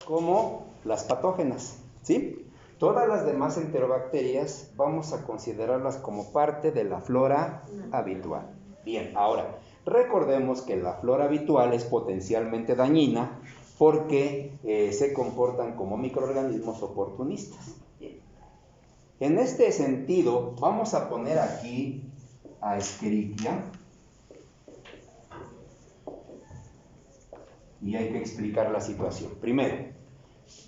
como las patógenas, ¿sí? Todas las demás enterobacterias vamos a considerarlas como parte de la flora habitual. Bien, ahora, recordemos que la flora habitual es potencialmente dañina porque se comportan como microorganismos oportunistas. Bien. En este sentido, vamos a poner aquí a Escherichia y hay que explicar la situación. Primero,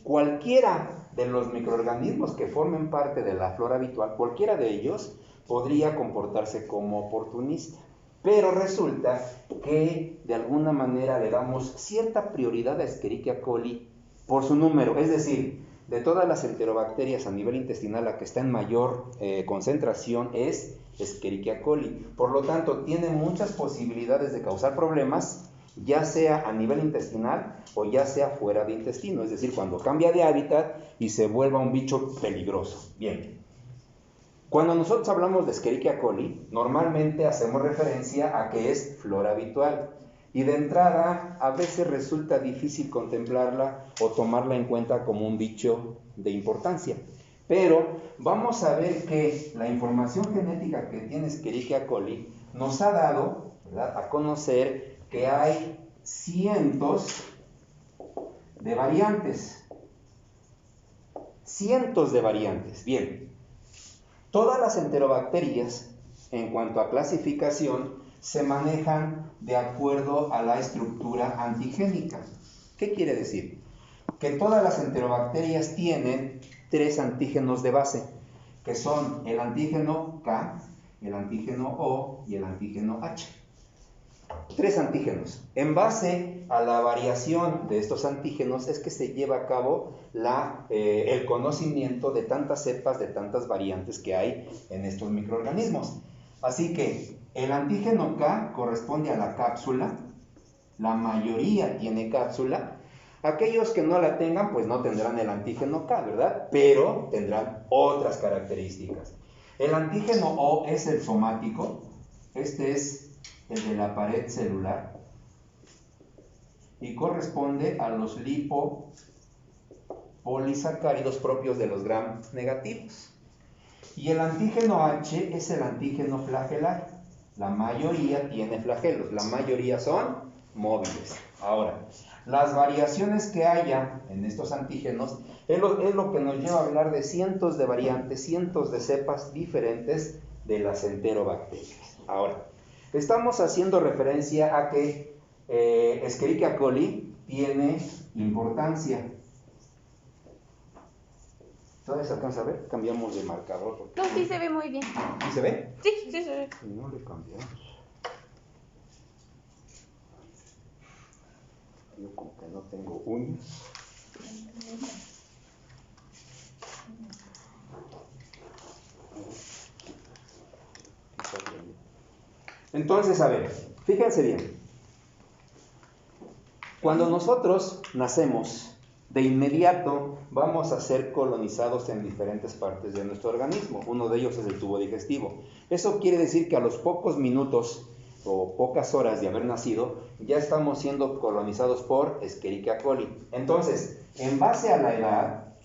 cualquiera de los microorganismos que formen parte de la flora habitual, cualquiera de ellos podría comportarse como oportunista. Pero resulta que de alguna manera le damos cierta prioridad a Escherichia coli por su número. Es decir, de todas las enterobacterias a nivel intestinal, la que está en mayor concentración es Escherichia coli. Por lo tanto, tiene muchas posibilidades de causar problemas, ya sea a nivel intestinal o ya sea fuera de intestino, es decir, cuando cambia de hábitat y se vuelva un bicho peligroso. Bien, cuando nosotros hablamos de Escherichia coli, normalmente hacemos referencia a que es flora habitual y de entrada a veces resulta difícil contemplarla o tomarla en cuenta como un bicho de importancia. Pero vamos a ver que la información genética que tiene Escherichia coli nos ha dado, ¿verdad?, a conocer que hay cientos de variantes. Cientos de variantes. Bien, todas las enterobacterias, en cuanto a clasificación, se manejan de acuerdo a la estructura antigénica. ¿Qué quiere decir? Que todas las enterobacterias tienen 3 antígenos de base, que son el antígeno K, el antígeno O y el antígeno H. 3 antígenos. En base a la variación de estos antígenos es que se lleva a cabo el conocimiento de tantas cepas, de tantas variantes que hay en estos microorganismos. Así que el antígeno K corresponde a la cápsula, la mayoría tiene cápsula. Aquellos que no la tengan, pues no tendrán el antígeno K, ¿verdad? Pero tendrán otras características. El antígeno O es el somático, este es el de la pared celular, y corresponde a los lipopolisacáridos propios de los gram negativos. Y el antígeno H es el antígeno flagelar. La mayoría tiene flagelos, la mayoría son móviles. Ahora, las variaciones que haya en estos antígenos es lo que nos lleva a hablar de cientos de variantes, cientos de cepas diferentes de las enterobacterias. Ahora, estamos haciendo referencia a que Escherichia coli tiene importancia. ¿Todavía se alcanza a ver? Cambiamos de marcador. No, sí se ve muy bien. ¿Sí se ve? Sí, sí se ve. No le cambiamos. Yo como que no tengo uñas. Entonces, a ver, fíjense bien. Cuando nosotros nacemos, de inmediato vamos a ser colonizados en diferentes partes de nuestro organismo. Uno de ellos es el tubo digestivo. Eso quiere decir que a los pocos minutos o pocas horas de haber nacido, ya estamos siendo colonizados por Escherichia coli. Entonces, en base a la edad,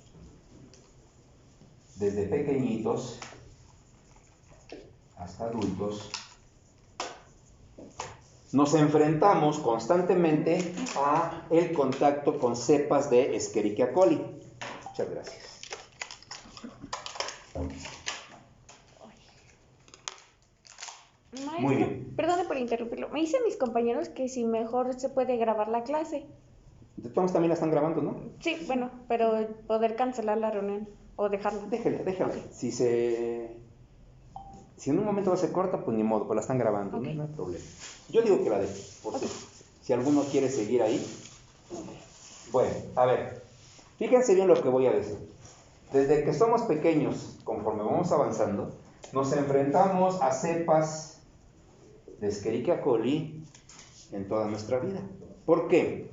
desde pequeñitos hasta adultos, nos enfrentamos constantemente a el contacto con cepas de Escherichia coli. Muchas gracias. Maestro, Muy bien. perdone por interrumpirlo. Me dicen mis compañeros que si mejor se puede grabar la clase. De todas también la están grabando, ¿no? Sí, bueno, pero poder cancelar la reunión o dejarla. Déjala. Okay. Si en un momento se corta, pues ni modo, pues la están grabando, Okay. no hay problema. Yo digo que la deje, porque si alguno quiere seguir ahí. Bueno, a ver, fíjense bien lo que voy a decir. Desde que somos pequeños, conforme vamos avanzando, nos enfrentamos a cepas de Escherichia coli en toda nuestra vida. ¿Por qué?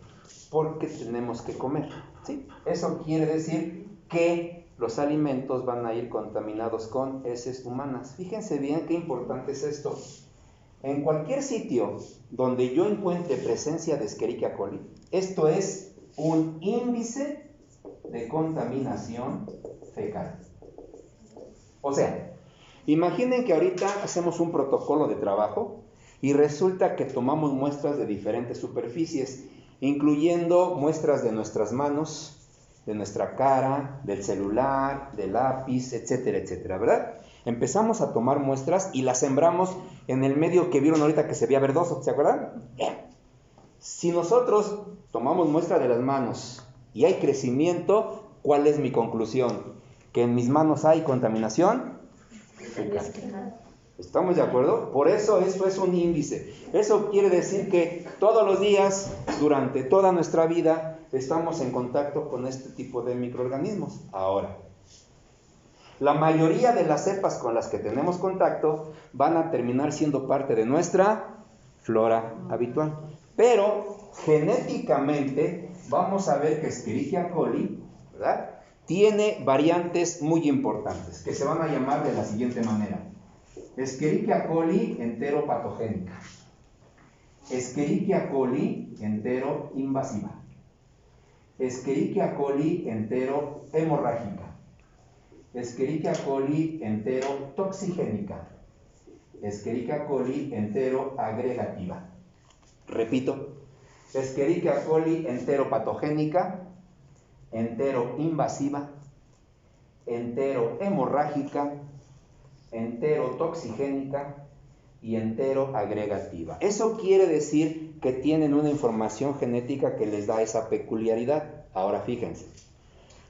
Porque tenemos que comer, ¿sí? Eso quiere decir que los alimentos van a ir contaminados con heces humanas. Fíjense bien qué importante es esto. En cualquier sitio donde yo encuentre presencia de Escherichia coli, esto es un índice de contaminación fecal. O sea, imaginen que ahorita hacemos un protocolo de trabajo y resulta que tomamos muestras de diferentes superficies, incluyendo muestras de nuestras manos, de nuestra cara, del celular, del lápiz, etcétera, etcétera, ¿verdad? Empezamos a tomar muestras y las sembramos en el medio que vieron ahorita que se veía verdoso, ¿se acuerdan? Bien. Si nosotros tomamos muestra de las manos y hay crecimiento, ¿cuál es mi conclusión? Que en mis manos hay contaminación fecal. ¿Estamos de acuerdo? Por eso esto es un índice. Eso quiere decir que todos los días, durante toda nuestra vida, estamos en contacto con este tipo de microorganismos. Ahora, la mayoría de las cepas con las que tenemos contacto van a terminar siendo parte de nuestra flora habitual. Pero genéticamente vamos a ver que Escherichia coli, ¿verdad?, tiene variantes muy importantes que se van a llamar de la siguiente manera. Escherichia coli enteropatogénica, Escherichia coli enteroinvasiva, Escherichia coli enterohemorrágica, Escherichia coli enterotoxigénica, Escherichia coli enteroagregativa. Repito, Escherichia coli enteropatogénica, enteroinvasiva, enterohemorrágica, enterotoxigénica y enteroagregativa. Eso quiere decir que tienen una información genética que les da esa peculiaridad. Ahora fíjense,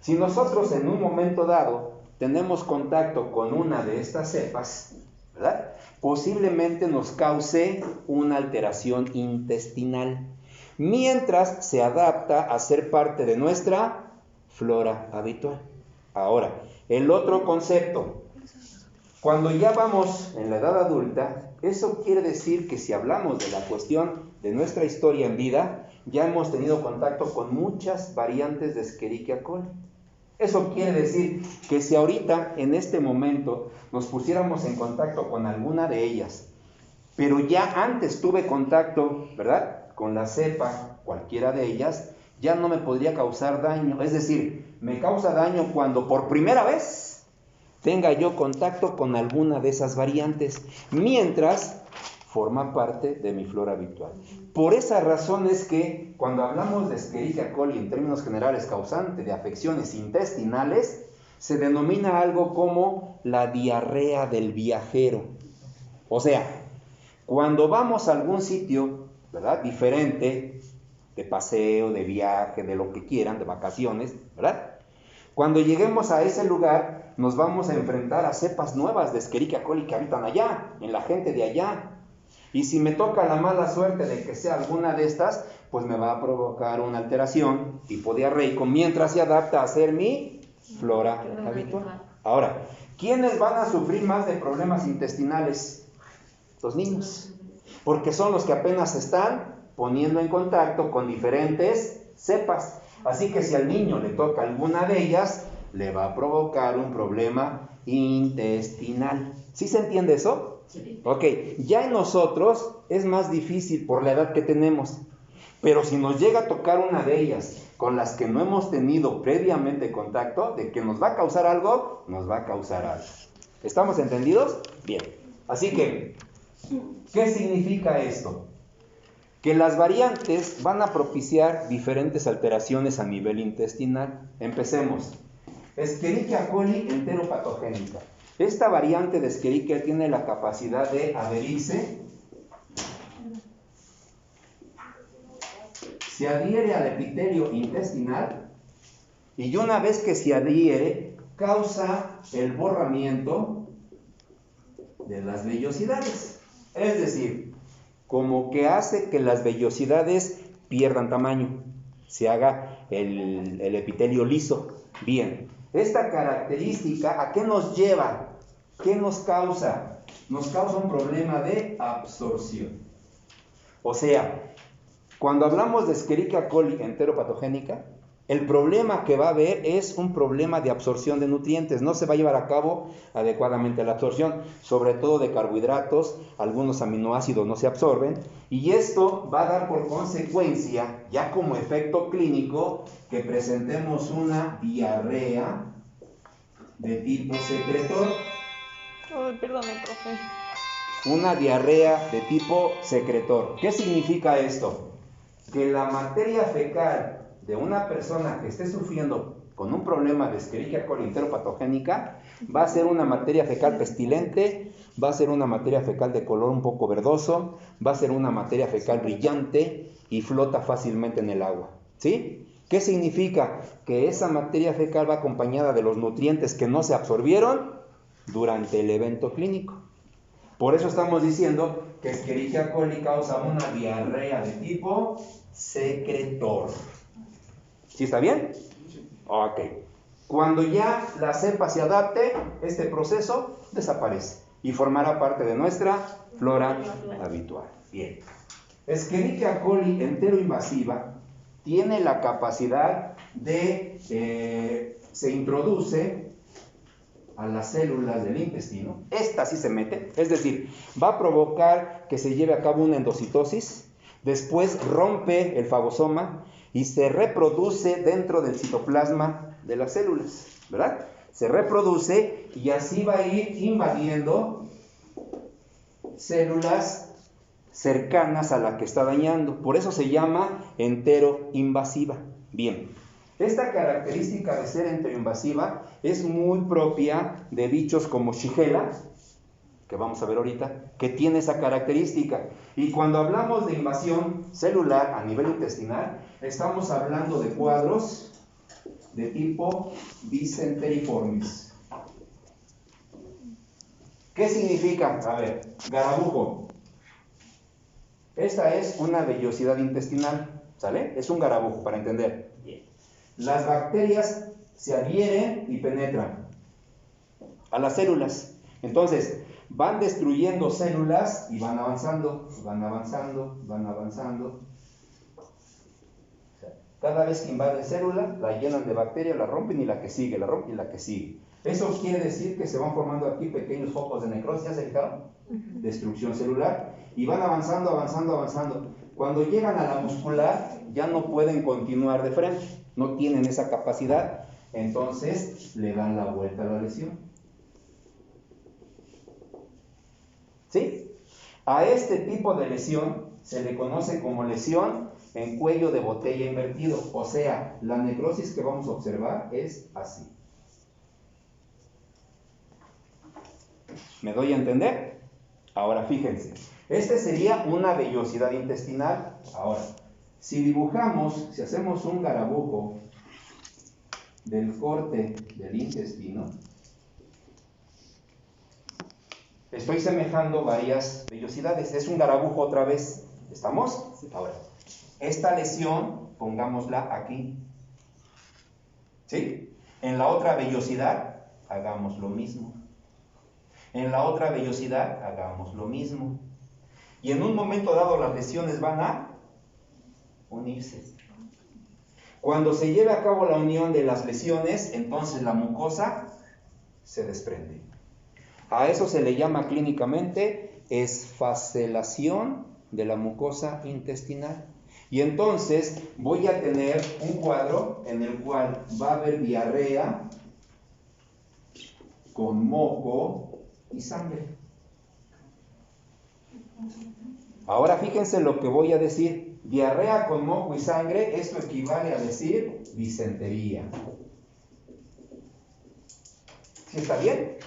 si nosotros en un momento dado tenemos contacto con una de estas cepas, ¿verdad?, posiblemente nos cause una alteración intestinal, mientras se adapta a ser parte de nuestra flora habitual. Ahora, el otro concepto, cuando ya vamos en la edad adulta, eso quiere decir que si hablamos de la cuestión de nuestra historia en vida, ya hemos tenido contacto con muchas variantes de Escherichia coli. Eso quiere decir que si ahorita, en este momento, nos pusiéramos en contacto con alguna de ellas, pero ya antes tuve contacto, ¿verdad?, con la cepa, cualquiera de ellas, ya no me podría causar daño. Es decir, me causa daño cuando por primera vez tenga yo contacto con alguna de esas variantes, mientras forma parte de mi flora habitual. Por esa razón es que cuando hablamos de Escherichia coli en términos generales causante de afecciones intestinales, se denomina algo como la diarrea del viajero. O sea, cuando vamos a algún sitio, ¿verdad?, diferente, de paseo, de viaje, de lo que quieran, de vacaciones, ¿verdad?, cuando lleguemos a ese lugar, nos vamos a enfrentar a cepas nuevas de Escherichia coli que habitan allá, en la gente de allá. Y si me toca la mala suerte de que sea alguna de estas, pues me va a provocar una alteración tipo diarreico, mientras se adapta a ser mi flora habitual. Ahora, ¿quiénes van a sufrir más de problemas intestinales? Los niños, porque son los que apenas se están poniendo en contacto con diferentes cepas. Así que si al niño le toca alguna de ellas, le va a provocar un problema intestinal. ¿Sí se entiende eso? Sí. Ok, ya en nosotros es más difícil por la edad que tenemos, pero si nos llega a tocar una de ellas con las que no hemos tenido previamente contacto, de que nos va a causar algo, nos va a causar algo. ¿Estamos entendidos? Bien. Así que, ¿qué significa esto? Que las variantes van a propiciar diferentes alteraciones a nivel intestinal. Empecemos. Escherichia coli enteropatogénica. Esta variante de Escherichia tiene la capacidad de adherirse, se adhiere al epitelio intestinal y una vez que se adhiere, causa el borramiento de las vellosidades. Es decir, como que hace que las vellosidades pierdan tamaño, se haga el epitelio liso. Bien, esta característica, ¿a qué nos lleva? ¿Qué nos causa? Nos causa un problema de absorción. O sea, cuando hablamos de Escherichia coli enteropatogénica, El problema que va a haber es un problema de absorción de nutrientes. No se va a llevar a cabo adecuadamente la absorción, sobre todo de carbohidratos, algunos aminoácidos no se absorben. Y esto va a dar por consecuencia, ya como efecto clínico, que presentemos una diarrea de tipo secretor. Oh, perdone, profe. Una diarrea de tipo secretor. ¿Qué significa esto? Que la materia fecal de una persona que esté sufriendo con un problema de Escherichia coli enteropatogénica va a ser una materia fecal pestilente, va a ser una materia fecal de color un poco verdoso, va a ser una materia fecal brillante y flota fácilmente en el agua. ¿Sí? ¿Qué significa? Que esa materia fecal va acompañada de los nutrientes que no se absorbieron durante el evento clínico. Por eso estamos diciendo que Escherichia coli causa una diarrea de tipo secretor. ¿Sí está bien? Ok. Cuando ya la cepa se adapte, este proceso desaparece y formará parte de nuestra flora habitual. Bien. Escherichia coli enteroinvasiva tiene la capacidad de, se introduce a las células del intestino, esta sí se mete, es decir, va a provocar que se lleve a cabo una endocitosis, después rompe el fagosoma y se reproduce dentro del citoplasma de las células, ¿verdad? Se reproduce y así va a ir invadiendo células cercanas a la que está dañando, por eso se llama enteroinvasiva. Bien. Esta característica de ser enteroinvasiva es muy propia de bichos como Shigella, que vamos a ver ahorita, que tiene esa característica. Y cuando hablamos de invasión celular a nivel intestinal, estamos hablando de cuadros de tipo bicenteriformes. ¿Qué significa? A ver, garabujo. Esta es una vellosidad intestinal, ¿sale? Es un garabujo, para entender. Las bacterias se adhieren y penetran a las células. Entonces, van destruyendo células y van avanzando, van avanzando, van avanzando. Cada vez que invaden célula, la llenan de bacterias, la rompen y la que sigue, la rompen y la que sigue. Eso quiere decir que se van formando aquí pequeños focos de necrosis, ¿ya se fijaron? Destrucción celular. Y van avanzando, avanzando, avanzando. Cuando llegan a la muscular, ya no pueden continuar de frente. No tienen esa capacidad, entonces le dan la vuelta a la lesión. ¿Sí? A este tipo de lesión se le conoce como lesión en cuello de botella invertido, o sea, la necrosis que vamos a observar es así. ¿Me doy a entender? Ahora fíjense, esta sería una vellosidad intestinal. Ahora, si dibujamos, si hacemos un garabujo del corte del intestino, estoy semejando varias vellosidades. Es un garabujo otra vez. ¿Estamos? Ahora, esta lesión, pongámosla aquí. ¿Sí? En la otra vellosidad, hagamos lo mismo. En la otra vellosidad, hagamos lo mismo. Y en un momento dado, las lesiones van a unirse. Cuando se lleve a cabo la unión de las lesiones, entonces la mucosa se desprende. A eso se le llama clínicamente esfacelación de la mucosa intestinal. Y entonces voy a tener un cuadro en el cual va a haber diarrea con moco y sangre. Ahora fíjense lo que voy a decir. Diarrea con moco y sangre, esto equivale a decir disentería. ¿Sí está bien?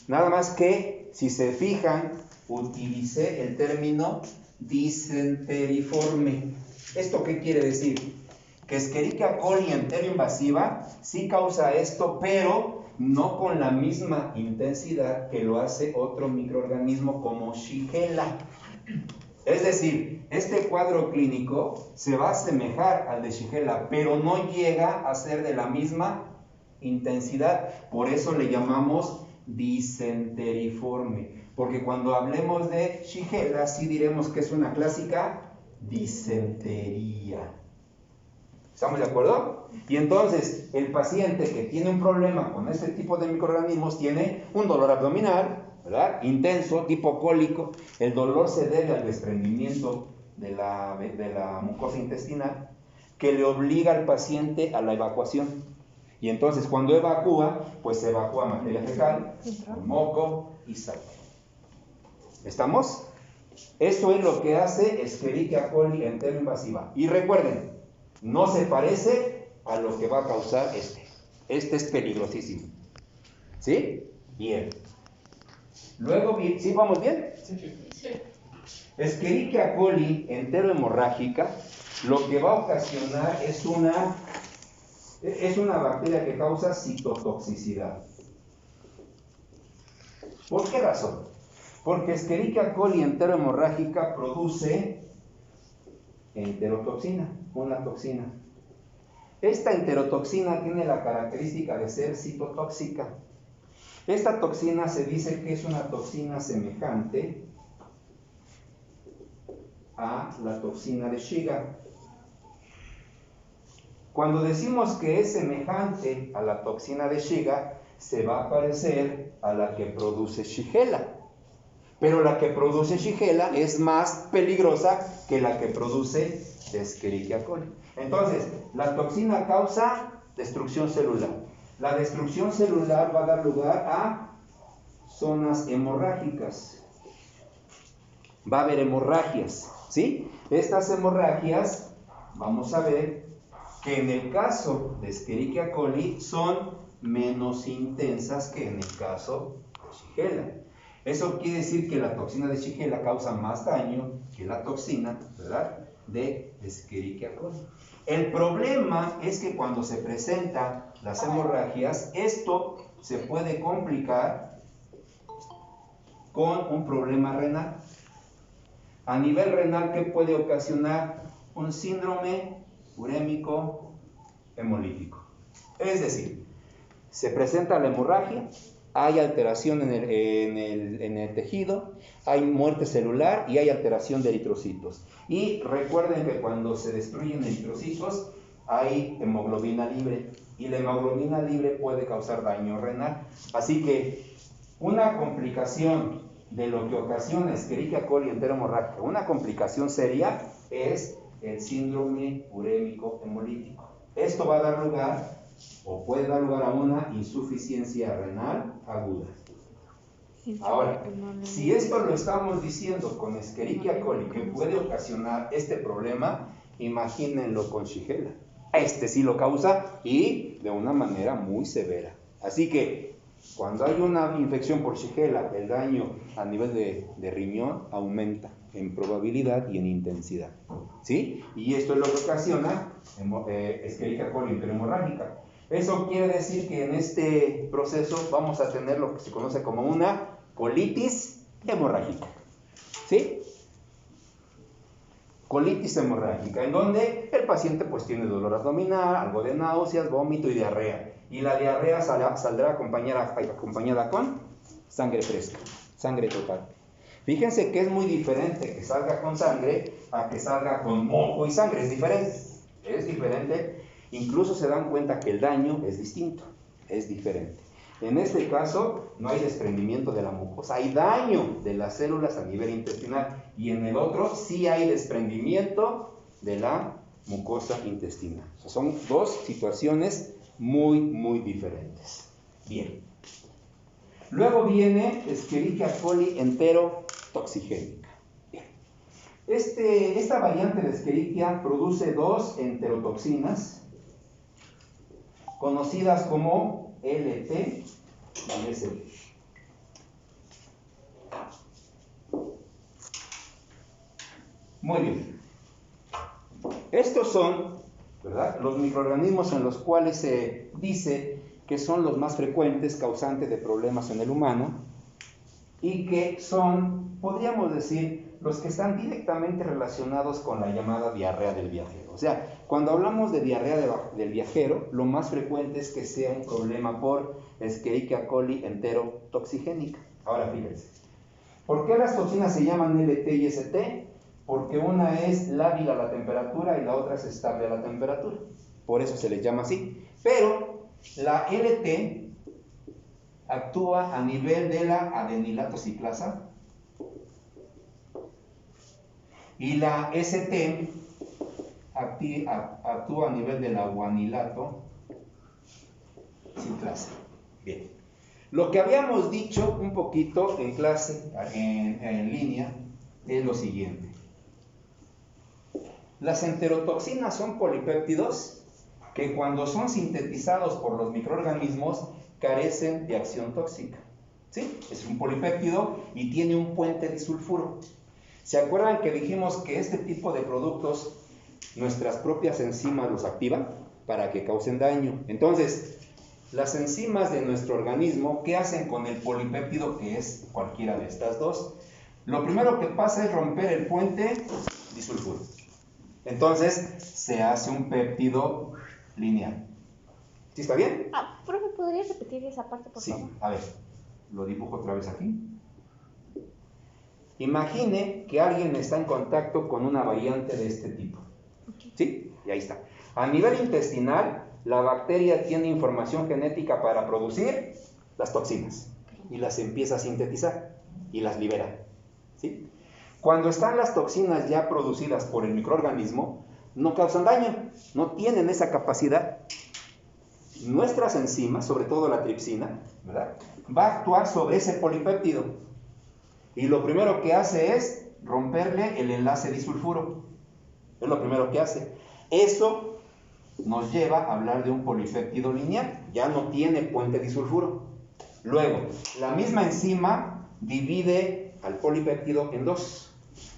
Nada más que, si se fijan, utilicé el término disenteriforme. ¿Esto qué quiere decir? Que Escherichia coli enteroinvasiva sí causa esto, pero no con la misma intensidad que lo hace otro microorganismo como Shigella. Es decir, este cuadro clínico se va a asemejar al de Shigella, pero no llega a ser de la misma intensidad. Por eso le llamamos disenteriforme. Porque cuando hablemos de Shigella, sí diremos que es una clásica disentería. ¿Estamos de acuerdo? Y entonces el paciente que tiene un problema con este tipo de microorganismos tiene un dolor abdominal, ¿verdad? Intenso, tipo cólico. El dolor se debe al desprendimiento de la mucosa intestinal que le obliga al paciente a la evacuación. Y entonces cuando evacúa, pues se evacúa materia fecal, moco y sangre. ¿Estamos? Eso es lo que hace Escherichia coli enteroinvasiva. Y recuerden, no se parece a lo que va a causar este. Este es peligrosísimo. ¿Sí? Bien. Luego, ¿sí vamos bien? Sí. Escherichia coli enterohemorrágica lo que va a ocasionar es una bacteria que causa citotoxicidad. ¿Por qué razón? Porque Escherichia coli enterohemorrágica produce enterotoxina, una toxina. Esta enterotoxina tiene la característica de ser citotóxica. Esta toxina se dice que es una toxina semejante a la toxina de Shiga. Cuando decimos que es semejante a la toxina de Shiga, se va a parecer a la que produce Shigella. Pero la que produce Shigella es más peligrosa que la que produce Escherichia coli. Entonces, la toxina causa destrucción celular. La destrucción celular va a dar lugar a zonas hemorrágicas. Va a haber hemorragias, ¿sí? Estas hemorragias, vamos a ver que en el caso de Escherichia coli son menos intensas que en el caso de Shigella. Eso quiere decir que la toxina de Shigella causa más daño que la toxina, ¿verdad?, de Escherichia coli. El problema es que cuando se presentan las hemorragias, esto se puede complicar con un problema renal. A nivel renal, ¿qué puede ocasionar? Un síndrome urémico hemolítico. Es decir, se presenta la hemorragia, hay alteración en el tejido, hay muerte celular y hay alteración de eritrocitos. Y recuerden que cuando se destruyen eritrocitos hay hemoglobina libre y la hemoglobina libre puede causar daño renal. Así que una complicación de lo que ocasiona Escherichia coli enterohemorrágica, una complicación seria es el síndrome urémico hemolítico. Esto va a dar lugar o puede dar lugar a una insuficiencia renal aguda. Ahora, si esto lo estamos diciendo con Escherichia coli, que puede ocasionar este problema, imagínenlo con Shigella. Este sí lo causa y de una manera muy severa. Así que cuando hay una infección por Shigella, el daño a nivel de riñón aumenta en probabilidad y en intensidad. ¿Sí? Y esto es lo que ocasiona Escherichia coli enterohemorrágica. Eso quiere decir que en este proceso vamos a tener lo que se conoce como una colitis hemorrágica. ¿Sí? Colitis hemorrágica, en donde el paciente pues tiene dolor abdominal, algo de náuseas, vómito y diarrea. Y la diarrea saldrá acompañada con sangre fresca, sangre total. Fíjense que es muy diferente que salga con sangre a que salga con moco y sangre. Es diferente. Es diferente. Incluso se dan cuenta que el daño es distinto. Es diferente. En este caso no hay desprendimiento de la mucosa, hay daño de las células a nivel intestinal. Y en el otro sí hay desprendimiento de la mucosa intestinal. O sea, son dos situaciones muy, muy diferentes. Bien. Luego viene Escherichia coli enterotoxigénica. Bien. Esta variante de Escherichia produce dos enterotoxinas conocidas como LT y SB. Muy bien. Estos son, ¿verdad?, los microorganismos en los cuales se dice que son los más frecuentes causantes de problemas en el humano y que son, podríamos decir, los que están directamente relacionados con la llamada diarrea del viajero. O sea, cuando hablamos de diarrea del viajero, lo más frecuente es que sea un problema por Escherichia coli enterotoxigénica. Ahora fíjense, ¿por qué las toxinas se llaman LT y ST? Porque una es lábil a la temperatura y la otra es estable a la temperatura. por eso se les llama así. Pero la LT actúa a nivel de la adenilato ciclasa y la ST actúa a nivel de la guanilato ciclasa. Bien. Lo que habíamos dicho un poquito en clase, en línea, es lo siguiente. Las enterotoxinas son polipéptidos que cuando son sintetizados por los microorganismos carecen de acción tóxica. ¿Sí? Es un polipéptido y tiene un puente disulfuro. ¿Se acuerdan que dijimos que este tipo de productos nuestras propias enzimas los activan para que causen daño? Entonces, las enzimas de nuestro organismo, ¿qué hacen con el polipéptido que es cualquiera de estas dos? Lo primero que pasa es romper el puente disulfuro. Entonces, se hace un péptido lineal. ¿Sí está bien? Profe, ¿podrías repetir esa parte, por favor? Sí, a ver, lo dibujo otra vez aquí. Imagine que alguien está en contacto con una variante de este tipo. ¿Sí? Y ahí está. A nivel intestinal, la bacteria tiene información genética para producir las toxinas y las empieza a sintetizar y las libera. ¿Sí? Cuando están las toxinas ya producidas por el microorganismo, no causan daño, no tienen esa capacidad. Nuestras enzimas, sobre todo la tripsina, ¿verdad?, va a actuar sobre ese polipéptido. Y lo primero que hace es romperle el enlace disulfuro. Es lo primero que hace. Eso nos lleva a hablar de un polipéptido lineal. Ya no tiene puente disulfuro. Luego, la misma enzima divide al polipéptido en dos.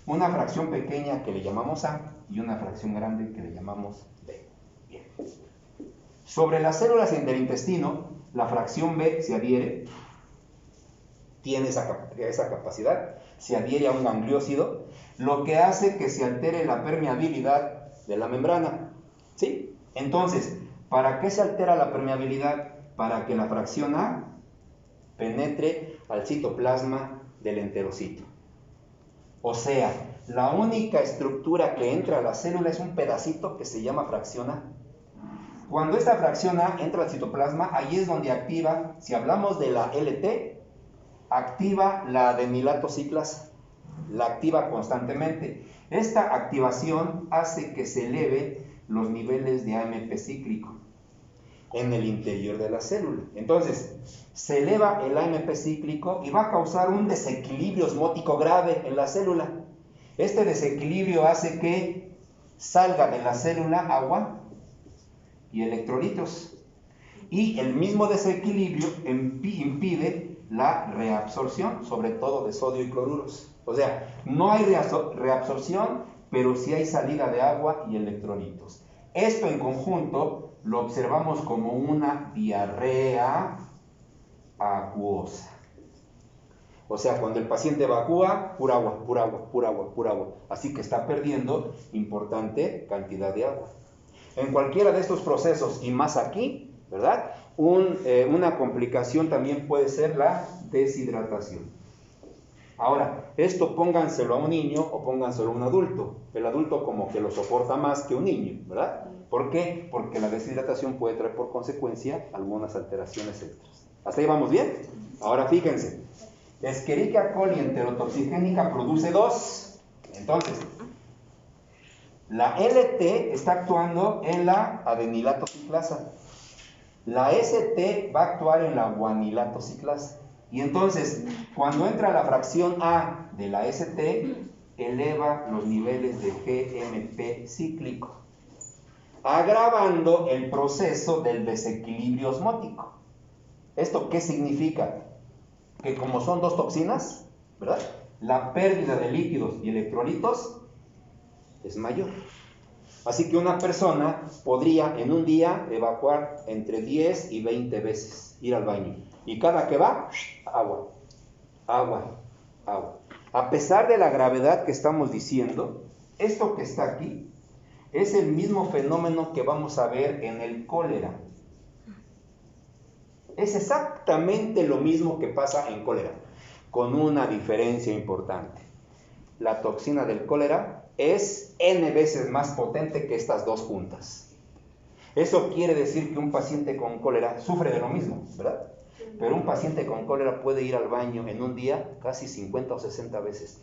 Una fracción pequeña que le llamamos A y una fracción grande que le llamamos B. Bien. Sobre las células del intestino, la fracción B se adhiere, tiene esa capacidad, se adhiere a un gangliósido, lo que hace que se altere la permeabilidad de la membrana. ¿Sí? Entonces, ¿para qué se altera la permeabilidad? Para que la fracción A penetre al citoplasma del enterocito. O sea, la única estructura que entra a la célula es un pedacito que se llama fracción A. Cuando esta fracción A entra al citoplasma, ahí es donde activa, si hablamos de la LT, activa la adenilato ciclasa, la activa constantemente. Esta activación hace que se eleve los niveles de AMP cíclico en el interior de la célula. Entonces, se eleva el AMP cíclico y va a causar un desequilibrio osmótico grave en la célula. Este desequilibrio hace que salga de la célula agua y electrolitos. Y el mismo desequilibrio impide la reabsorción, sobre todo de sodio y cloruros. O sea, no hay reabsorción, pero sí hay salida de agua y electrolitos. Esto en conjunto lo observamos como una diarrea acuosa. O sea, cuando el paciente evacúa, pura agua, pura agua, pura agua, pura agua. Así que está perdiendo importante cantidad de agua. En cualquiera de estos procesos, y más aquí, ¿verdad?, una complicación también puede ser la deshidratación. Ahora, esto pónganselo a un niño o pónganselo a un adulto. El adulto como que lo soporta más que un niño, ¿verdad? ¿Por qué? Porque la deshidratación puede traer por consecuencia algunas alteraciones extras. ¿Hasta ahí vamos bien? Ahora fíjense, Escherichia coli enterotoxigénica produce dos. Entonces, la LT está actuando en la adenilato ciclasa. La ST va a actuar en la guanilato ciclasa. Y entonces, cuando entra la fracción A de la ST, eleva los niveles de GMP cíclico, agravando el proceso del desequilibrio osmótico. ¿Esto qué significa? Que como son dos toxinas, ¿verdad?, la pérdida de líquidos y electrolitos es mayor. Así que una persona podría en un día evacuar entre 10 y 20 veces, ir al baño. Y cada que va, agua, agua, agua. A pesar de la gravedad que estamos diciendo, esto que está aquí es el mismo fenómeno que vamos a ver en el cólera. Es exactamente lo mismo que pasa en cólera, con una diferencia importante. La toxina del cólera es N veces más potente que estas dos juntas. Eso quiere decir que un paciente con cólera sufre de lo mismo, ¿verdad? Pero un paciente con cólera puede ir al baño en un día casi 50 o 60 veces.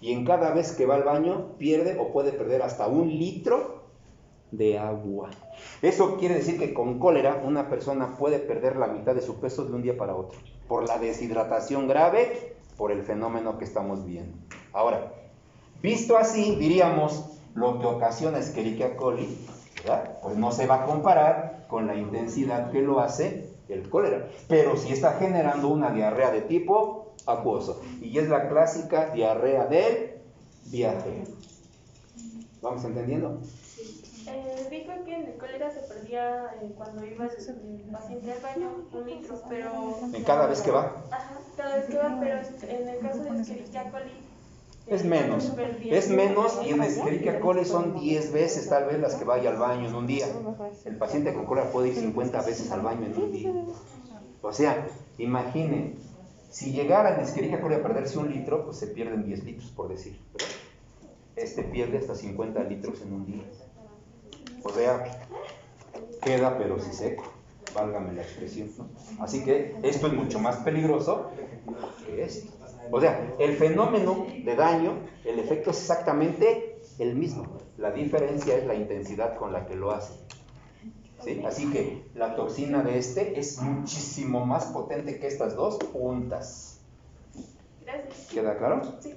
Y en cada vez que va al baño pierde o puede perder hasta 1 litro de agua. Eso quiere decir que con cólera una persona puede perder la mitad de su peso de un día para otro, por la deshidratación grave, por el fenómeno que estamos viendo. Ahora, visto así, diríamos, lo que ocasiona Escherichia coli, ¿verdad? Pues no se va a comparar con la intensidad que lo hace el cólera, pero sí está generando una diarrea de tipo acuoso, y es la clásica diarrea del viajero. ¿Vamos entendiendo? Dijo que en el cólera se perdía cuando iba el paciente al baño 1 litro, pero... En cada vez que va. Ajá, cada vez que va, pero en el caso de Escherichia coli... Es menos, y en Escherichia coli son 10 veces tal vez las que vaya al baño en un día. El paciente con cólera puede ir 50 veces al baño en un día. O sea, imaginen, si llegara en Escherichia coli a perderse 1 litro, pues se pierden 10 litros, por decir, ¿verdad? Este pierde hasta 50 litros en un día. O sea, queda pero sí seco, válgame la expresión, ¿no? Así que esto es mucho más peligroso que esto. O sea, el fenómeno de daño, el efecto es exactamente el mismo. La diferencia es la intensidad con la que lo hace. ¿Sí? Así que la toxina de este es muchísimo más potente que estas dos juntas. Gracias. ¿Queda claro? Sí.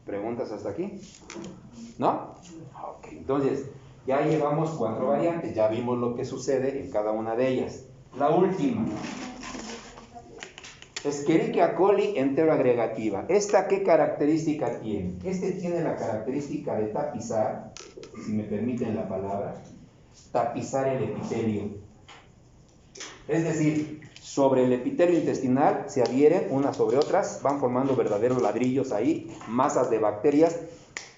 ¿Preguntas hasta aquí? ¿No? Ok, entonces ya llevamos 4 variantes, ya vimos lo que sucede en cada una de ellas. La última. Escherichia coli enteroagregativa. ¿Esta qué característica tiene? Este tiene la característica de tapizar, si me permiten la palabra, tapizar el epitelio. Es decir, sobre el epitelio intestinal se adhieren unas sobre otras, van formando verdaderos ladrillos ahí, masas de bacterias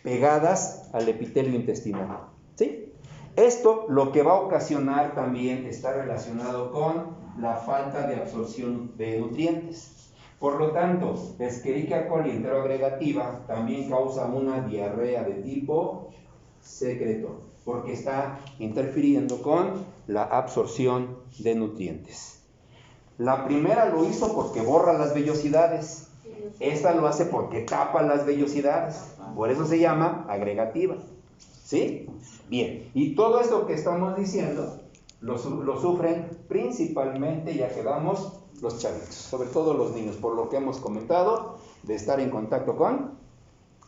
pegadas al epitelio intestinal. ¿Sí? Esto lo que va a ocasionar también está relacionado con la falta de absorción de nutrientes. Por lo tanto, Escherichia coli enteroagregativa también causa una diarrea de tipo secretor, porque está interfiriendo con la absorción de nutrientes. La primera lo hizo porque borra las vellosidades. Esta lo hace porque tapa las vellosidades. Por eso se llama agregativa. ¿Sí? Bien. Y todo esto que estamos diciendo lo sufren principalmente, ya quedamos, los chavitos, sobre todo los niños, por lo que hemos comentado, de estar en contacto con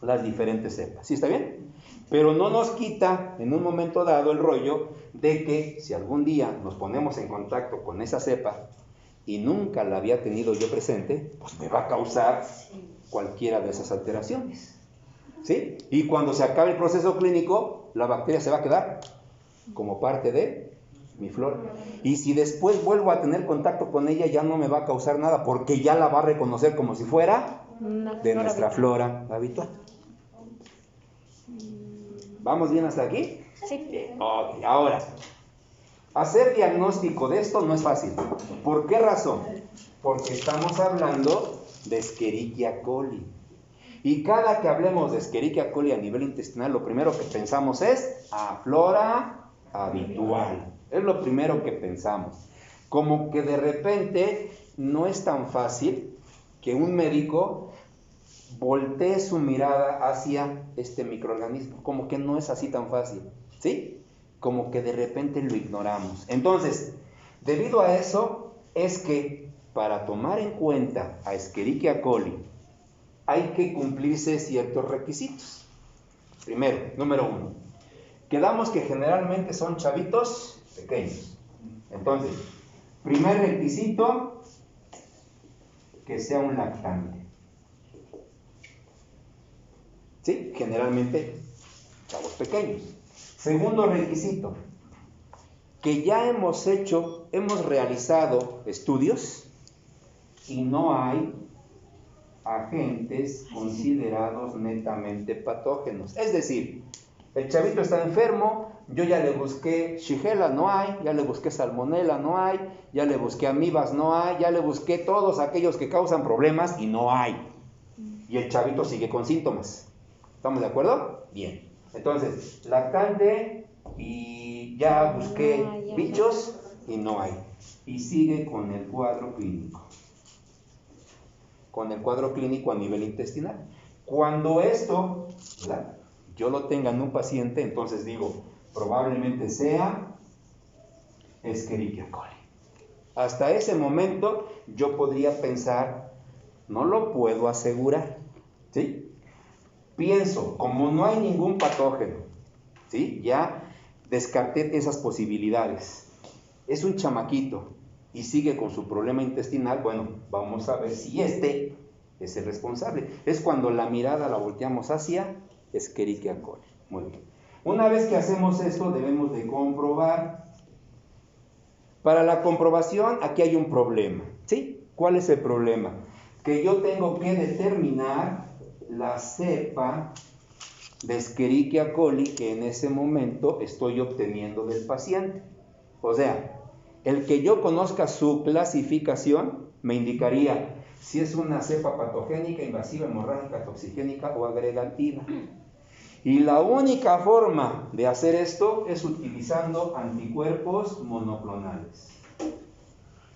las diferentes cepas. ¿Sí está bien? Pero no nos quita en un momento dado el rollo de que si algún día nos ponemos en contacto con esa cepa y nunca la había tenido yo presente, pues me va a causar cualquiera de esas alteraciones. ¿Sí? Y cuando se acabe el proceso clínico, la bacteria se va a quedar como parte de mi flora. Y si después vuelvo a tener contacto con ella, ya no me va a causar nada, porque ya la va a reconocer como si fuera de nuestra flora habitual. ¿Vamos bien hasta aquí? Sí. Ok, ahora, hacer diagnóstico de esto no es fácil. ¿Por qué razón? Porque estamos hablando de Escherichia coli. Y cada que hablemos de Escherichia coli a nivel intestinal, lo primero que pensamos es a flora habitual. Es lo primero que pensamos. Como que de repente no es tan fácil que un médico voltee su mirada hacia este microorganismo. Como que no es así tan fácil, ¿sí? Como que de repente lo ignoramos. Entonces, debido a eso, es que para tomar en cuenta a Escherichia coli, hay que cumplirse ciertos requisitos. Primero, número 1, quedamos que generalmente son chavitos pequeños. Entonces, primer requisito, que sea un lactante. ¿Sí? Generalmente, chavos pequeños. Segundo requisito, que ya hemos realizado estudios y no hay agentes considerados netamente patógenos. Es decir, el chavito está enfermo, yo ya le busqué Shigella, no hay, ya le busqué Salmonella, no hay, ya le busqué amibas, no hay, ya le busqué todos aquellos que causan problemas y no hay. Y el chavito sigue con síntomas. ¿Estamos de acuerdo? Bien. Entonces, lactante y ya busqué ya. bichos y no hay. Y sigue con el cuadro clínico. Con el cuadro clínico a nivel intestinal. Cuando esto, ¿verdad?, yo lo tenga en un paciente, entonces digo, probablemente sea Escherichia coli. Hasta ese momento yo podría pensar, no lo puedo asegurar, ¿sí? Pienso, como no hay ningún patógeno, ¿sí?, ya descarté esas posibilidades. Es un chamaquito y sigue con su problema intestinal. Bueno, vamos a ver si este es el responsable. Es cuando la mirada la volteamos hacia Escherichia coli. Muy bien. Una vez que hacemos esto, debemos de comprobar. Para la comprobación, aquí hay un problema, ¿sí? ¿Cuál es el problema? Que yo tengo que determinar la cepa de Escherichia coli que en ese momento estoy obteniendo del paciente. O sea, el que yo conozca su clasificación me indicaría si es una cepa patogénica, invasiva, hemorrágica, toxigénica o agregativa. Y la única forma de hacer esto es utilizando anticuerpos monoclonales.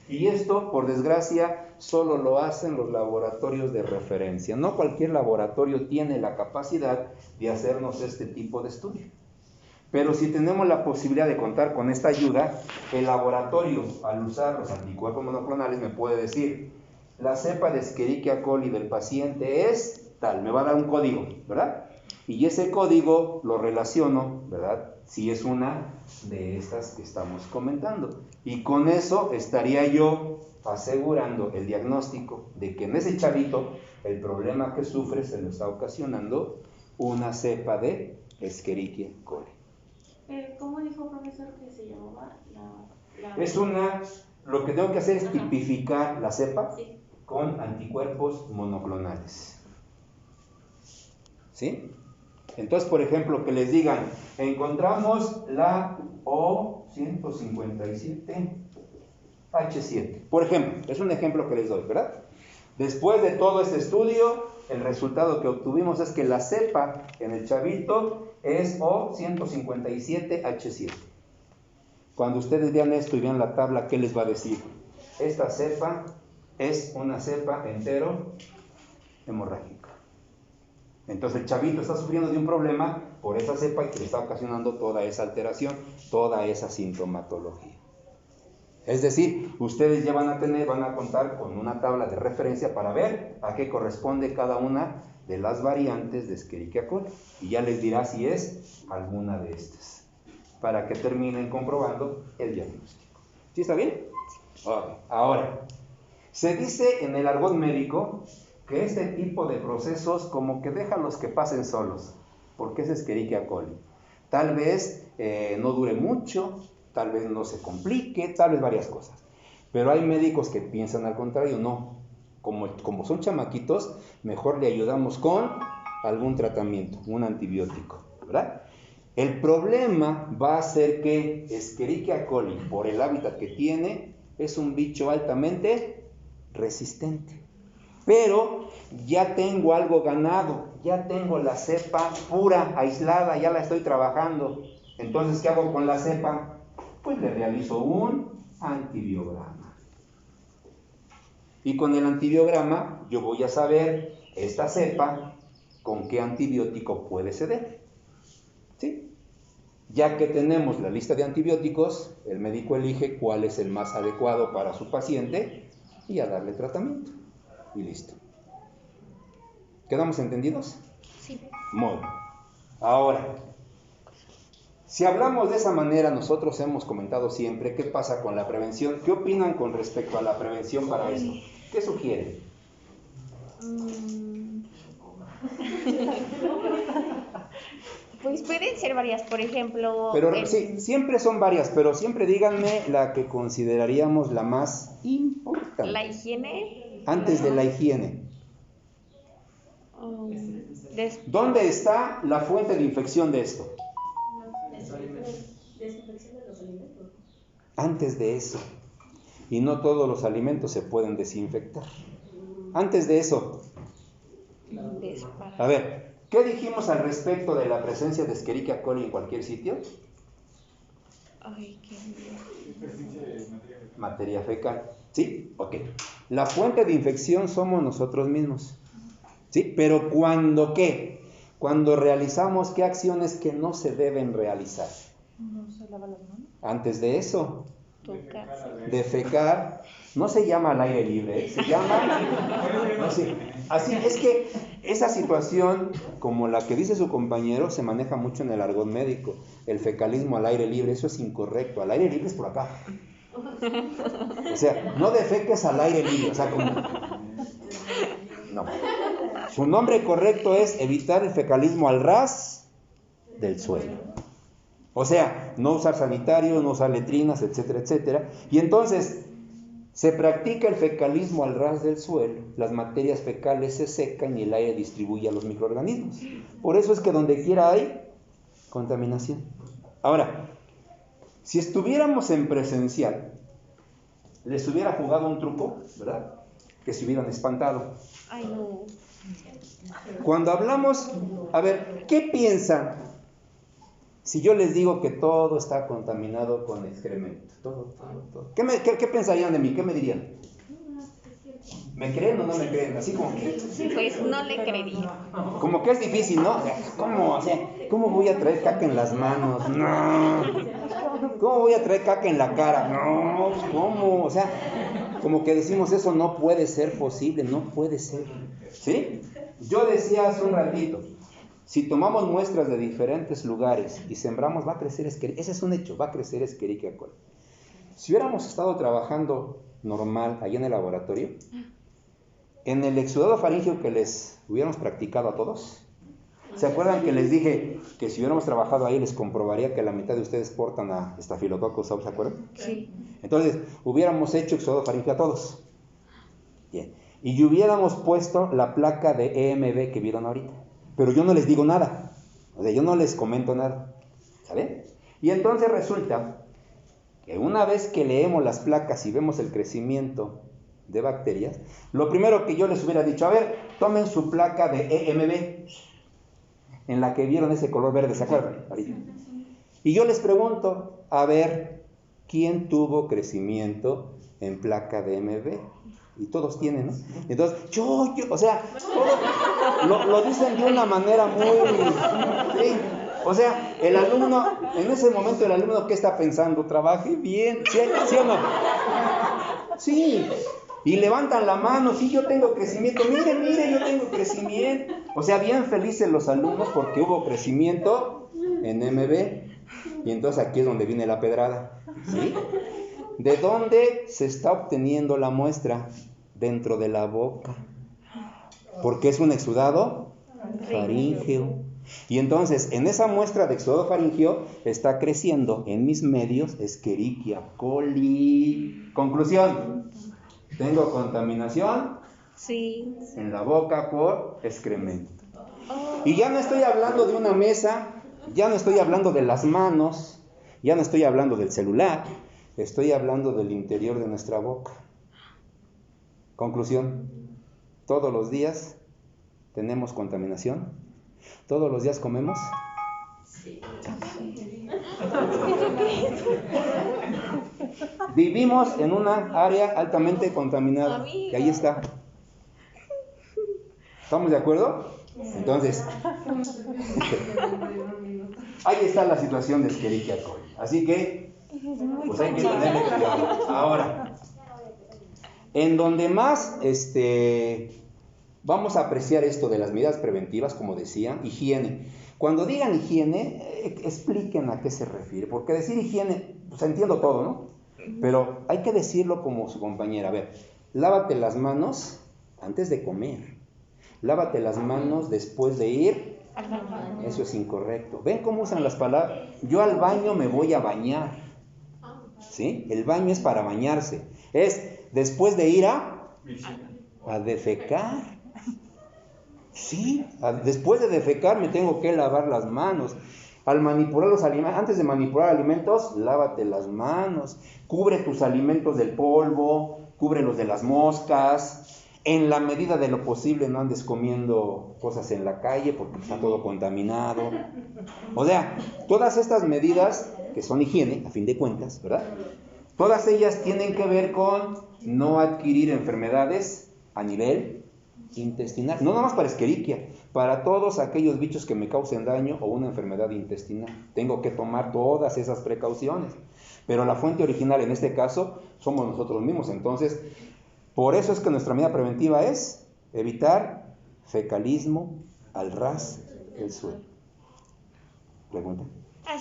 Y esto, por desgracia, solo lo hacen los laboratorios de referencia. No cualquier laboratorio tiene la capacidad de hacernos este tipo de estudio. Pero si tenemos la posibilidad de contar con esta ayuda, el laboratorio, al usar los anticuerpos monoclonales, me puede decir, la cepa de Escherichia coli del paciente es tal, me va a dar un código, ¿verdad? Y ese código lo relaciono, ¿verdad?, si es una de estas que estamos comentando. Y con eso estaría yo asegurando el diagnóstico de que en ese chavito el problema que sufre se lo está ocasionando una cepa de Escherichia coli. ¿Cómo dijo, profesor, que se llamaba? Es lo que tengo que hacer es Ajá. tipificar la cepa, Sí. con anticuerpos monoclonales. ¿Sí? Entonces, por ejemplo, que les digan, encontramos la O157H7. Por ejemplo, es un ejemplo que les doy, ¿verdad? Después de todo este estudio, el resultado que obtuvimos es que la cepa en el chavito es O157H7. Cuando ustedes vean esto y vean la tabla, ¿qué les va a decir? Esta cepa es una cepa entero hemorrágica. Entonces el chavito está sufriendo de un problema por esa cepa que le está ocasionando toda esa alteración, toda esa sintomatología. Es decir, ustedes ya van a contar con una tabla de referencia para ver a qué corresponde cada una de las variantes de Escherichia coli. Y ya les dirá si es alguna de estas, para que terminen comprobando el diagnóstico. ¿Sí está bien? Okay. Ahora, se dice en el argot médico que este tipo de procesos como que déjalos que pasen solos, porque es Escherichia coli. Tal vez no dure mucho, tal vez no se complique, tal vez varias cosas. Pero hay médicos que piensan al contrario, no. Como son chamaquitos, mejor le ayudamos con algún tratamiento, un antibiótico, ¿verdad? El problema va a ser que Escherichia coli, por el hábitat que tiene, es un bicho altamente resistente. Pero ya tengo algo ganado, ya tengo la cepa pura, aislada, ya la estoy trabajando. Entonces, ¿qué hago con la cepa? Pues le realizo un antibiograma. Y con el antibiograma yo voy a saber esta cepa con qué antibiótico puede ceder. ¿Sí? Ya que tenemos la lista de antibióticos, el médico elige cuál es el más adecuado para su paciente y a darle tratamiento. Y listo. ¿Quedamos entendidos? Sí. Muy bien. Ahora, si hablamos de esa manera, nosotros hemos comentado siempre qué pasa con la prevención. ¿Qué opinan con respecto a la prevención para esto? ¿Qué sugieren? Pues pueden ser varias, por ejemplo... Pero sí, siempre son varias, pero siempre díganme la que consideraríamos la más importante. La higiene. Antes de la higiene. ¿Dónde está la fuente de infección de esto? Desinfección de los alimentos. Antes de eso. Y no todos los alimentos se pueden desinfectar. Antes de eso. A ver, ¿qué dijimos al respecto de la presencia de Escherichia coli en cualquier sitio? Ay, qué bien. Materia fecal. ¿Sí? Ok. La fuente de infección somos nosotros mismos. ¿Sí? Pero ¿cuándo qué? Cuando realizamos qué acciones que no se deben realizar. No se lava las manos. Antes de eso, Tocarse. defecar, no se llama al aire libre, se llama, no sé, así es que esa situación, como la que dice su compañero, se maneja mucho en el argot médico, el fecalismo al aire libre, eso es incorrecto, al aire libre es por acá, o sea, no defeques al aire libre, o sea, como, no, su nombre correcto es evitar el fecalismo al ras del suelo. O sea, no usar sanitarios, no usar letrinas, etcétera, etcétera. Y entonces, se practica el fecalismo al ras del suelo, las materias fecales se secan y el aire distribuye a los microorganismos. Por eso es que donde quiera hay contaminación. Ahora, si estuviéramos en presencial, les hubiera jugado un truco, ¿verdad? Que se hubieran espantado. Ay, no. Cuando hablamos, a ver, ¿qué piensan? Si yo les digo que todo está contaminado con excremento, todo. ¿Qué pensarían de mí? ¿Qué me dirían? ¿Me creen o no me creen? Así como que... Pues no le creería. Como que es difícil, ¿no? ¿Cómo? O sea, ¿cómo voy a traer caca en las manos? No. ¿Cómo voy a traer caca en la cara? No. ¿Cómo? O sea, como que decimos eso no puede ser posible, no puede ser. ¿Sí? Yo decía hace un ratito, si tomamos muestras de diferentes lugares y sembramos, va a crecer Escherichia. Ese es un hecho, va a crecer Escherichia coli. Si hubiéramos estado trabajando normal allá en el laboratorio, en el exudado faríngeo que les hubiéramos practicado a todos, ¿se acuerdan que les dije que si hubiéramos trabajado ahí les comprobaría que la mitad de ustedes portan a Staphylococcus aureus? ¿Se acuerdan? Sí. Entonces, hubiéramos hecho exudado faríngeo a todos. Bien. Y hubiéramos puesto la placa de EMB que vieron ahorita. Pero yo no les digo nada, o sea, yo no les comento nada, ¿saben? Y entonces resulta que una vez que leemos las placas y vemos el crecimiento de bacterias, lo primero que yo les hubiera dicho, a ver, tomen su placa de EMB, en la que vieron ese color verde, ¿se acuerdan? Ahorita. Y yo les pregunto, a ver, ¿quién tuvo crecimiento en placa de EMB? Y todos tienen, ¿no? Entonces, yo, o sea, todos lo dicen de una manera muy... ¿sí? O sea, el alumno, en ese momento el alumno, ¿qué está pensando? Trabaje bien, ¿sí o no? Sí, y levantan la mano, sí, yo tengo crecimiento, mire, yo tengo crecimiento. O sea, bien felices los alumnos porque hubo crecimiento en MB. Y entonces aquí es donde viene la pedrada, ¿sí? ¿De dónde se está obteniendo la muestra? Dentro de la boca. Porque es un exudado faríngeo. Y entonces, en esa muestra de exudado faríngeo está creciendo en mis medios Escherichia coli. Conclusión. ¿Tengo contaminación? Sí. En la boca por excremento. Y ya no estoy hablando de una mesa, ya no estoy hablando de las manos, ya no estoy hablando del celular. Estoy hablando del interior de nuestra boca. Conclusión, todos los días tenemos contaminación, todos los días comemos. Sí. Vivimos en una área altamente contaminada. Y ahí está. ¿Estamos de acuerdo? Entonces, ahí está la situación de Escherichia coli. Así que, pues hay que tenerle cuidado. Ahora, en donde más vamos a apreciar esto de las medidas preventivas, como decía, higiene. Cuando digan higiene, expliquen a qué se refiere, porque decir higiene, pues entiendo todo, ¿no? Pero hay que decirlo como su compañera. A ver, lávate las manos antes de comer, lávate las manos después de ir. Eso es incorrecto. ¿Ven cómo usan las palabras? Yo al baño me voy a bañar, ¿sí? El baño es para bañarse, es después de ir a defecar. Sí, después de defecar me tengo que lavar las manos. Al manipular los alimentos, antes de manipular alimentos, lávate las manos. Cubre tus alimentos del polvo, cúbrelos de las moscas. En la medida de lo posible no andes comiendo cosas en la calle porque está todo contaminado. O sea, todas estas medidas que son higiene, a fin de cuentas, ¿verdad? Todas ellas tienen que ver con no adquirir enfermedades a nivel intestinal. No nada más para Escherichia, para todos aquellos bichos que me causen daño o una enfermedad intestinal. Tengo que tomar todas esas precauciones. Pero la fuente original en este caso somos nosotros mismos. Entonces, por eso es que nuestra medida preventiva es evitar fecalismo al ras del suelo. ¿Pregunta?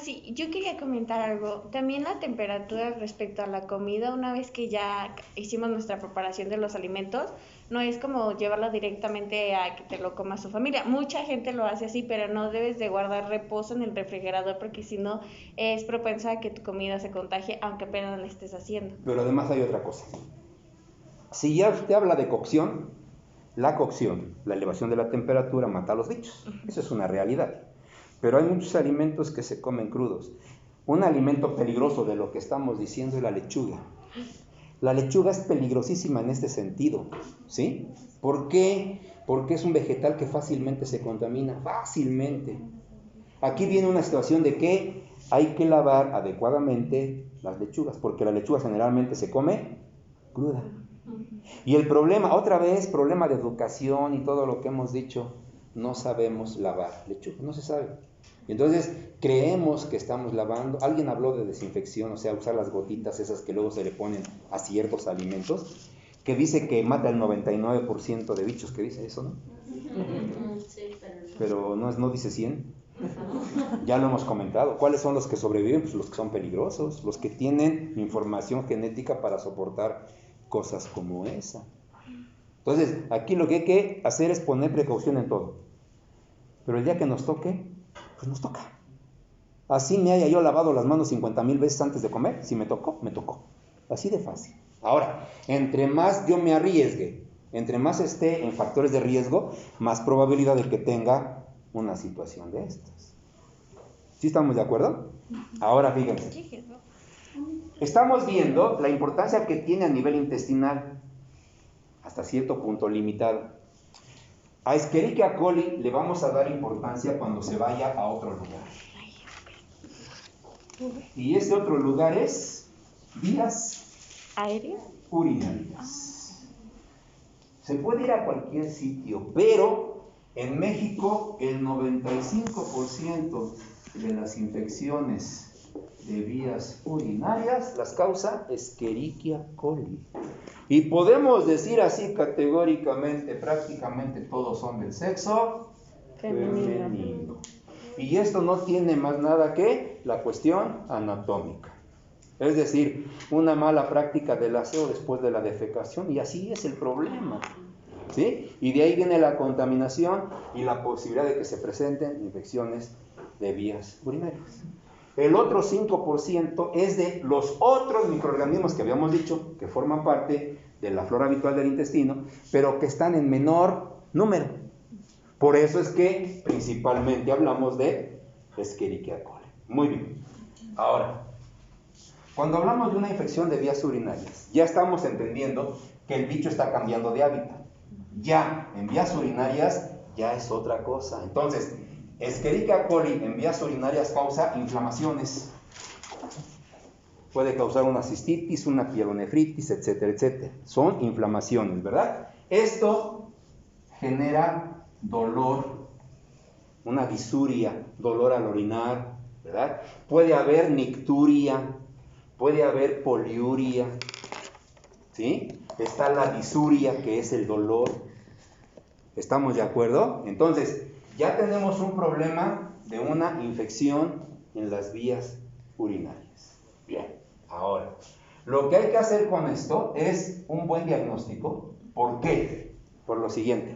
Sí, yo quería comentar algo. También la temperatura respecto a la comida, una vez que ya hicimos nuestra preparación de los alimentos, no es como llevarla directamente a que te lo coma su familia. Mucha gente lo hace así, pero no debes de guardar reposo en el refrigerador porque si no es propensa a que tu comida se contagie, aunque apenas la estés haciendo. Pero además hay otra cosa. Si ya usted habla de cocción, la elevación de la temperatura mata a los bichos. Eso es una realidad. Pero hay muchos alimentos que se comen crudos. Un alimento peligroso de lo que estamos diciendo es la lechuga. La lechuga es peligrosísima en este sentido, ¿sí? ¿Por qué? Porque es un vegetal que fácilmente se contamina, fácilmente. Aquí viene una situación de que hay que lavar adecuadamente las lechugas, porque la lechuga generalmente se come cruda. Y el problema, otra vez, problema de educación y todo lo que hemos dicho, no sabemos lavar lechuga, no se sabe. Y entonces creemos que estamos lavando. Alguien habló de desinfección, o sea, usar las gotitas esas que luego se le ponen a ciertos alimentos, que dice que mata el 99% de bichos, que dice eso, ¿no? Sí, Pero no dice 100. Ya lo hemos comentado. ¿Cuáles son los que sobreviven? Pues los que son peligrosos, los que tienen información genética para soportar cosas como esa. Entonces, aquí lo que hay que hacer es poner precaución en todo. Pero el día que nos toque, pues nos toca. Así me haya yo lavado las manos 50,000 veces antes de comer, si me tocó, me tocó. Así de fácil. Ahora, entre más yo me arriesgue, entre más esté en factores de riesgo, más probabilidad de que tenga una situación de estas. ¿Sí estamos de acuerdo? Ahora fíjense. Estamos viendo la importancia que tiene a nivel intestinal, hasta cierto punto limitado. A Escherichia coli le vamos a dar importancia cuando se vaya a otro lugar. Y ese otro lugar es vías ¿Aéreas? urinarias. Se puede ir a cualquier sitio, pero en México el 95% de las infecciones de vías urinarias las causa Escherichia coli. Y podemos decir así categóricamente, prácticamente todos son del sexo femenino. Y esto no tiene más nada que la cuestión anatómica. Es decir, una mala práctica del aseo después de la defecación, y así es el problema, ¿sí? Y de ahí viene la contaminación y la posibilidad de que se presenten infecciones de vías urinarias. El otro 5% es de los otros microorganismos que habíamos dicho, que forman parte de la flora habitual del intestino, pero que están en menor número. Por eso es que principalmente hablamos de Escherichia coli. Muy bien. Ahora, cuando hablamos de una infección de vías urinarias, ya estamos entendiendo que el bicho está cambiando de hábitat. Ya en vías urinarias ya es otra cosa. Entonces, Escherichia coli en vías urinarias causa inflamaciones. Puede causar una cistitis, una pielonefritis, etcétera, etcétera. Son inflamaciones, ¿verdad? Esto genera dolor, una disuria, dolor al orinar, ¿verdad? Puede haber nicturia, puede haber poliuria, ¿sí? Está la disuria, que es el dolor. ¿Estamos de acuerdo? Entonces, ya tenemos un problema de una infección en las vías urinarias. Bien, ahora, lo que hay que hacer con esto es un buen diagnóstico. ¿Por qué? Por lo siguiente.